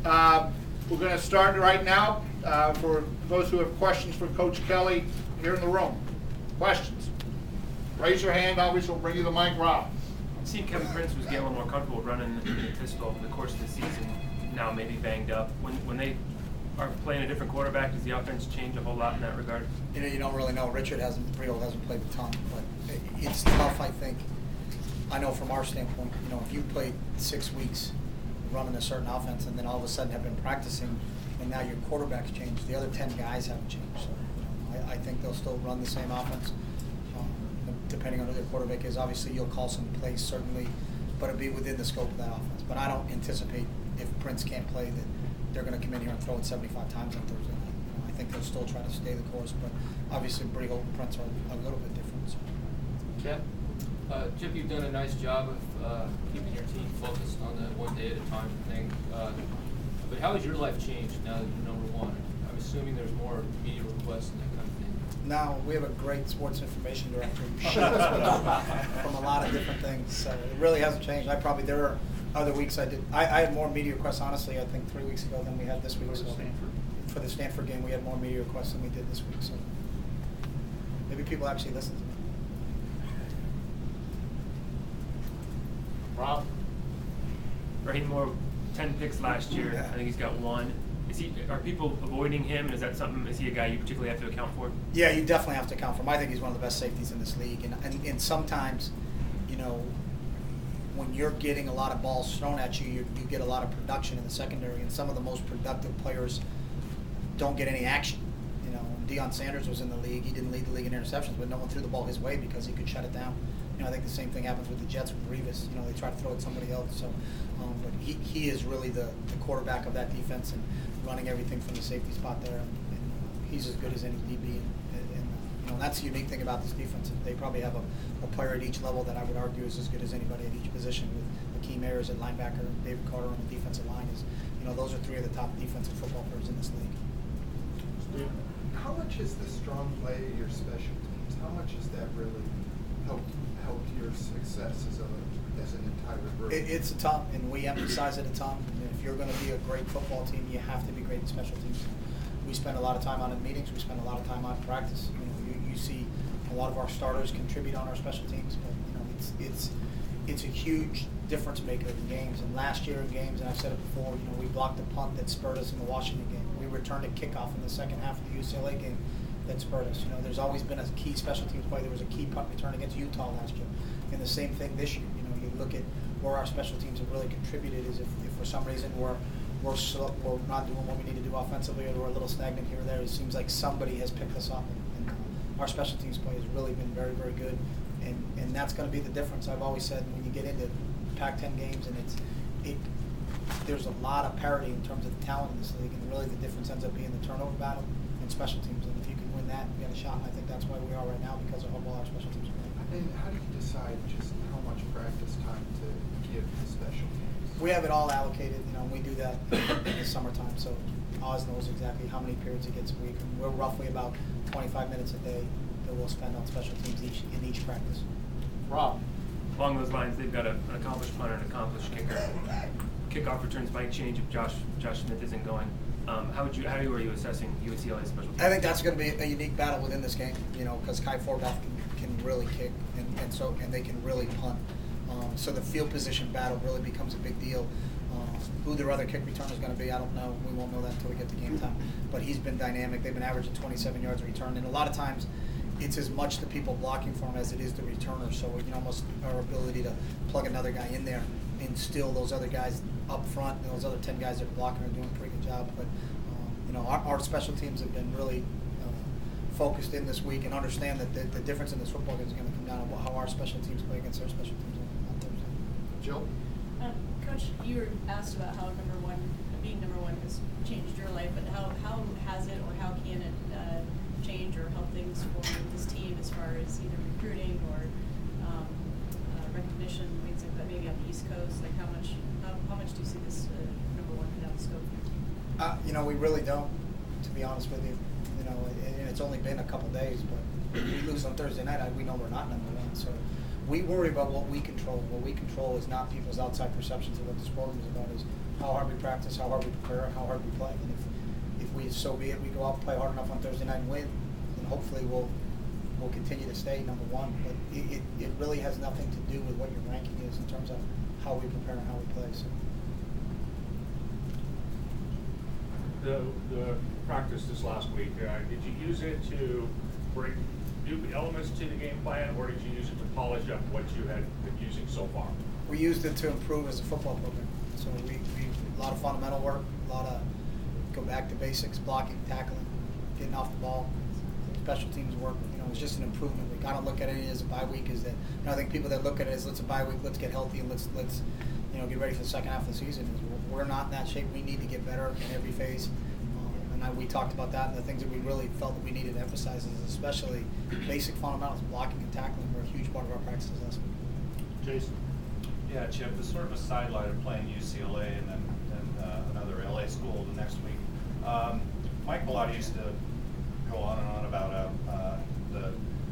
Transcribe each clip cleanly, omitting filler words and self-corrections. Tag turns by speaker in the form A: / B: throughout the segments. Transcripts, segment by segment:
A: We're going to start right now for those who have questions for Coach Kelly here in the room. Questions? Raise your hand. Obviously, we'll bring you the mic, Rob.
B: It seemed Kevin Prince was getting a little more comfortable running the pistol over the course of the season. Now maybe banged up. When they are playing a different quarterback, does the offense change a whole lot in that regard?
C: You don't really know. Brito hasn't played a ton, but it's tough, I think. I know from our standpoint, if you played 6 weeks running a certain offense and then all of a sudden have been practicing and now your quarterback's changed, the other 10 guys haven't changed. So I think they'll still run the same offense, depending on who their quarterback is. Obviously, you'll call some plays, certainly, but it'll be within the scope of that offense. But I don't anticipate if Prince can't play that they're going to come in here and throw it 75 times on Thursday night. I think they'll still try to stay the course, but obviously Brito and Prince are a little bit different. So.
D: Chip, you've done a nice job of keeping your team focused on the one day at a time thing. But how has your life changed now that you're number one? I'm assuming there's more media requests and that kind of thing.
C: Now we have a great sports information director who shows from a lot of different things. So it really hasn't changed. There are other weeks I had more media requests, honestly, I think 3 weeks ago than we had this week. For the Stanford game, we had more media requests than we did this week. So maybe people actually listen to me.
A: Rob?
B: Raheem Moore, 10 picks last year.
C: Yeah.
B: I think he's got 1. Are people avoiding him? Is he a guy you particularly have to account for?
C: Yeah, you definitely have to account for him. I think he's one of the best safeties in this league. And sometimes, when you're getting a lot of balls thrown at you, you get a lot of production in the secondary. And some of the most productive players don't get any action. Deion Sanders was in the league. He didn't lead the league in interceptions, but no one threw the ball his way because he could shut it down. I think the same thing happens with the Jets with Revis. They try to throw it somebody else. So, but he is really the quarterback of that defense and running everything from the safety spot there. And he's as good as any DB. And that's the unique thing about this defense. They probably have a player at each level that I would argue is as good as anybody at each position. With Akeem Ayers at linebacker, and David Carter on the defensive line. Those are 3 of the top defensive football players in this league.
E: How much is the strong play of your special teams? How much has that really helped your success as an entire group?
C: It's a ton, and we emphasize it a ton. If you're going to be a great football team, you have to be great in special teams. We spend a lot of time on it in meetings. We spend a lot of time on practice. You see a lot of our starters contribute on our special teams, but it's a huge difference maker in games. And last year in games, and I've said it before, we blocked a punt that spurred us in the Washington game. We returned a kickoff in the second half of the UCLA game that spurred us. There's always been a key special teams play. There was a key punt return against Utah last year, and the same thing this year. You look at where our special teams have really contributed is if for some reason we're not doing what we need to do offensively, or we're a little stagnant here or there. It seems like somebody has picked us up, and our special teams play has really been very, very good, and that's going to be the difference. I've always said when you get into Pac-10 games, and there's a lot of parity in terms of the talent in this league, and really the difference ends up being the turnover battle and special teams. And if you can win that, you got a shot. I think that's where we are right now because of how well our special teams are playing.
E: And how do you decide just how much practice time to give the special teams?
C: We have it all allocated. We do that in the summertime. So Oz knows exactly how many periods he gets a week. And we're roughly about 25 minutes a day that we'll spend on special teams in each practice.
A: Rob?
B: Along those lines, they've got an accomplished punter and an accomplished kicker. Kickoff returns might change if Josh Smith isn't going. How are you assessing UCLA's special teams?
C: I think that's going to be a unique battle within this game, because Kai Forbath can really kick and they can really punt. So the field position battle really becomes a big deal. Who their other kick returner is going to be, I don't know. We won't know that until we get to game time. But he's been dynamic. They've been averaging 27 yards a return, and a lot of times it's as much the people blocking for him as it is the returner. So almost our ability to plug another guy in there and still those other guys up front, and those other 10 guys that are blocking are doing a pretty good job. But our special teams have been really focused in this week and understand that the difference in this football game is going to come down to how our special teams play against their special teams on Thursday.
A: Jill?
F: Coach, you were asked about how being number one has changed your life, but how has it, or how can it change or help things for this team as far as either recruiting or recognition, things like that, maybe on the East Coast? Like how much do you see this number one down the scope?
C: We really don't, to be honest with you. And it's only been a couple days, but we lose on Thursday night, we know we're not number one. So we worry about what we control. What we control is not people's outside perceptions of what this program is about. Is how hard we practice, how hard we prepare, how hard we play. And if we, so be it, we go out and play hard enough on Thursday night and win, then hopefully we'll continue to stay number one. But it really has nothing to do with what your ranking is in terms of how we prepare and how we play. So.
G: The practice this last week, did you use it to bring new elements to the game plan, or did you use it to polish up what you had been using so far?
C: We used it to improve as a football program. So we a lot of fundamental work, a lot of go back to basics, blocking, tackling, getting off the ball, special teams work. You know, it's just an improvement. We kind of look at it as a bye week. Is that I think people that look at it as let's a bye week, let's get healthy and let's get ready for the second half of the season. We're not in that shape. We need to get better in every phase. We talked about that, and the things that we really felt that we needed to emphasize is especially basic fundamentals, blocking and tackling were a huge part of our practices last week.
G: Jason?
H: Yeah, Chip, it's sort of a sidelight of playing UCLA and then another LA school the next week. Mike Bellotti used to go on and on about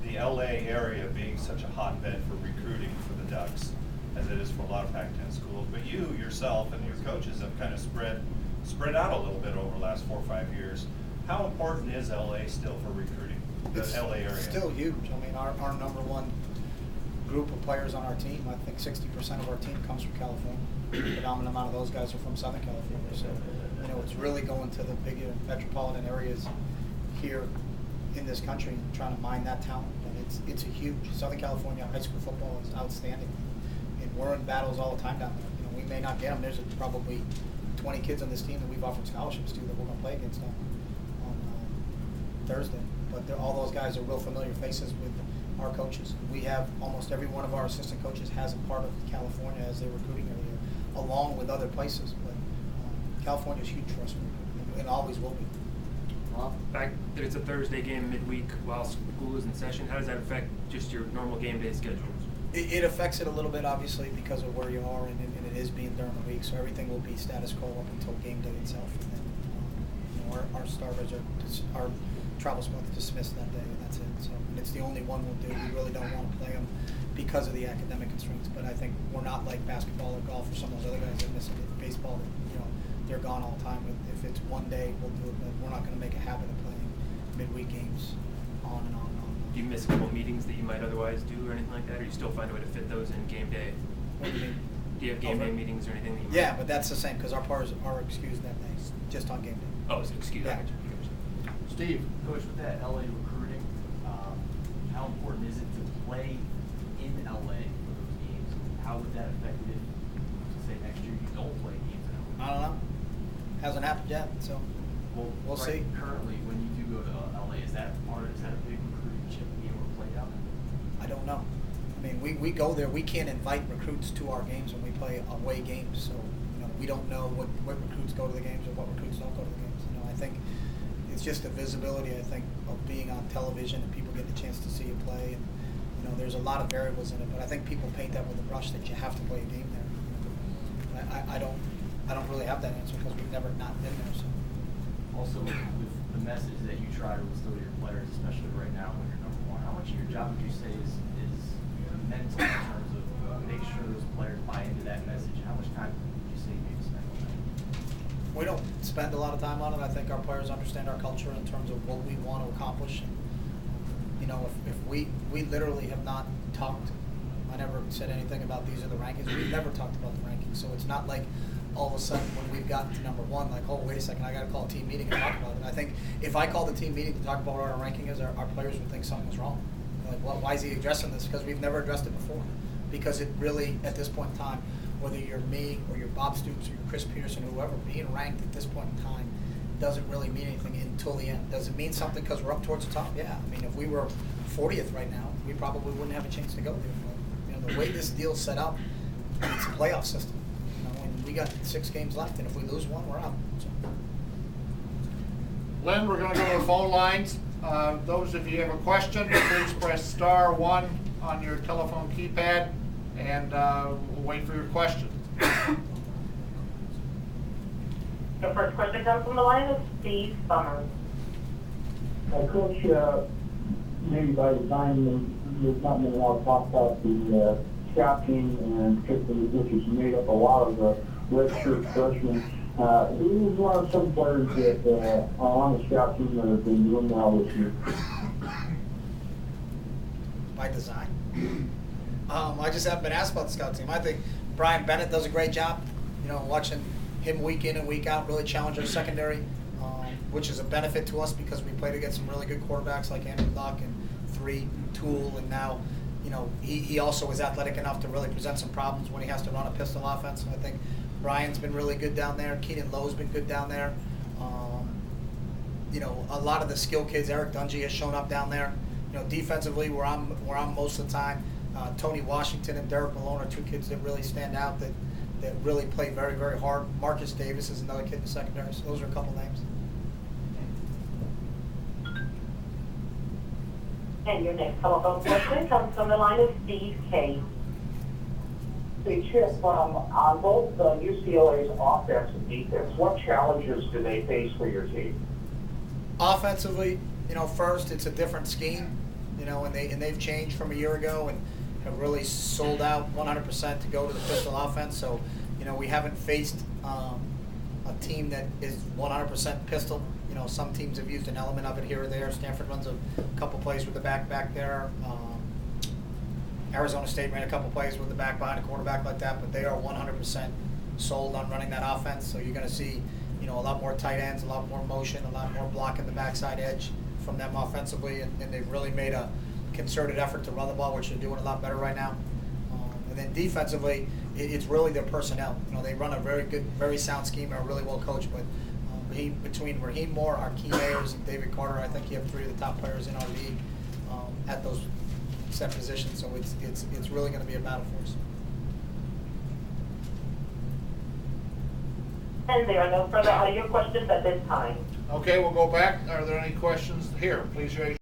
H: the LA area being such a hotbed for recruiting for the Ducks, as it is for a lot of Pac-10 schools. But you yourself and your coaches have kind of spread out a little bit over the last 4 or 5 years. How important is LA still for recruiting, the
C: It's
H: LA area?
C: still huge. I mean, our number one group of players on our team, I think 60% of our team comes from California. The predominant amount of those guys are from Southern California. So, it's really going to the bigger metropolitan areas here in this country and trying to mine that talent. And it's a huge. Southern California high school football is outstanding. And we're in battles all the time down there. We may not get them. There's probably 20 kids on this team that we've offered scholarships to that we're going to play against on Thursday. But all those guys are real familiar faces with our coaches. We have almost every one of our assistant coaches has a part of California as their recruiting area, along with other places. But California is huge for us, and always will be.
B: Fact that it's a Thursday game midweek while school is in session, how does that affect just your normal game day schedules?
C: It affects it a little bit, obviously, because of where you are, and it is being during the week. So everything will be status quo up until game day itself. And then our starters are travel spots dismissed that day, and that's it. So and it's the only one we'll do. We really don't want to play them because of the academic constraints. But I think we're not like basketball or golf or some of those other guys that miss it. Baseball, they're gone all the time. If it's one day, we'll do it. But we're not going to make a habit of playing midweek games on and on and on.
B: Do you miss a couple meetings that you might otherwise do or anything like that, or you still find a way to fit those in game day?
C: What do you mean?
B: Do you have game day meetings or anything that you
C: Yeah, but that's the same because our players are excused that day, just on game day.
B: Oh, it's excuse me.
C: Yeah.
A: Steve?
I: Coach, with that LA recruiting, how important is it to play in LA for those games? How would that affect it if, say, next year you don't play games in LA?
C: I don't know. Hasn't happened yet, so we'll see.
I: Currently, when you do go to LA, is that a big recruiting chip being able to play down there?
C: I don't know. I mean, we go there. We can't invite recruits to our games when we play away games. So, we don't know what recruits go to the games or what recruits don't go to the games. I think it's just the visibility, I think, of being on television and people getting a chance to see you play. And, there's a lot of variables in it. But I think people paint that with a brush that you have to play a game there. I don't really have that answer because we've never not been there. So.
I: Also, with the message that you try to instill to your players, especially right now when you're number one, how much of your job would you say is mental in terms of make sure those players buy into that message? How much time would you say you need to spend on that?
C: We don't spend a lot of time on it. I think our players understand our culture in terms of what we want to accomplish. And, if we literally have not talked, I never said anything about these are the rankings. We've never talked about the rankings. So it's not like all of a sudden when we've gotten to number one, like, oh, wait a second, I got to call a team meeting and talk about it. I think if I called the team meeting to talk about what our ranking is, our players would think something was wrong. Like, well, why is he addressing this? Because we've never addressed it before. Because it really, at this point in time, whether you're me or you're Bob Stoops or you're Chris Peterson or whoever, being ranked at this point in time doesn't really mean anything until the end. Does it mean something because we're up towards the top? Yeah. I mean, if we were 40th right now, we probably wouldn't have a chance to go there. But, the way this deal's set up, it's a playoff system. And we got 6 games left, and if we lose one, we're out. So.
A: Len, we're going to go to the phone lines. Those of you who have a question, please press *1 on your telephone keypad, and we'll wait for your question.
J: The first question comes from the line of Steve Summers.
K: Coach, maybe by the time there's not been a lot of talk about the scout team and particularly the districts, you made up a lot of the redshirt freshman. Who's one of some players that are on the scout team that have been doing well this year?
C: By design. I just haven't been asked about the scout team. I think Brian Bennett does a great job. You know, watching him week in and week out really challenge our secondary, which is a benefit to us because we played against some really good quarterbacks like Andrew Luck and Tool, and now, you know, he also is athletic enough to really present some problems when he has to run a pistol offense. I think Brian's been really good down there. Keenan Lowe's been good down there. You know, a lot of the skill kids, Eric Dungy has shown up down there. You know, defensively, where I'm most of the time, Tony Washington and Derek Malone are two kids that really stand out that really play very, very hard. Marcus Davis is another kid in the secondary. So those are a couple names.
J: And your next telephone question comes from the line of Steve K.
L: Hey, Chip, on both UCLA's offense and defense, what challenges do they face for your team?
C: Offensively, you know, first it's a different scheme, you know, and they've changed from a year ago and have really sold out 100% to go to the pistol offense. So, you know, we haven't faced a team that is 100% pistol. You know, some teams have used an element of it here or there. Stanford runs a couple plays with the back there. Arizona State ran a couple plays with the back behind a quarterback like that, but they are 100% sold on running that offense. So you're going to see, you know, a lot more tight ends, a lot more motion, a lot more blocking the backside edge from them offensively, and they've really made a concerted effort to run the ball, which they're doing a lot better right now. And then defensively, it's really their personnel. You know, they run a very good, very sound scheme, and are really well coached. But between Raheem Moore, our key Mayers, and David Carter, I think you have three of the top players in our league at those set positions. So it's really going to be a battle for us.
J: And there are no further audio questions at this time.
A: Okay, we'll go back. Are there any questions here? Please raise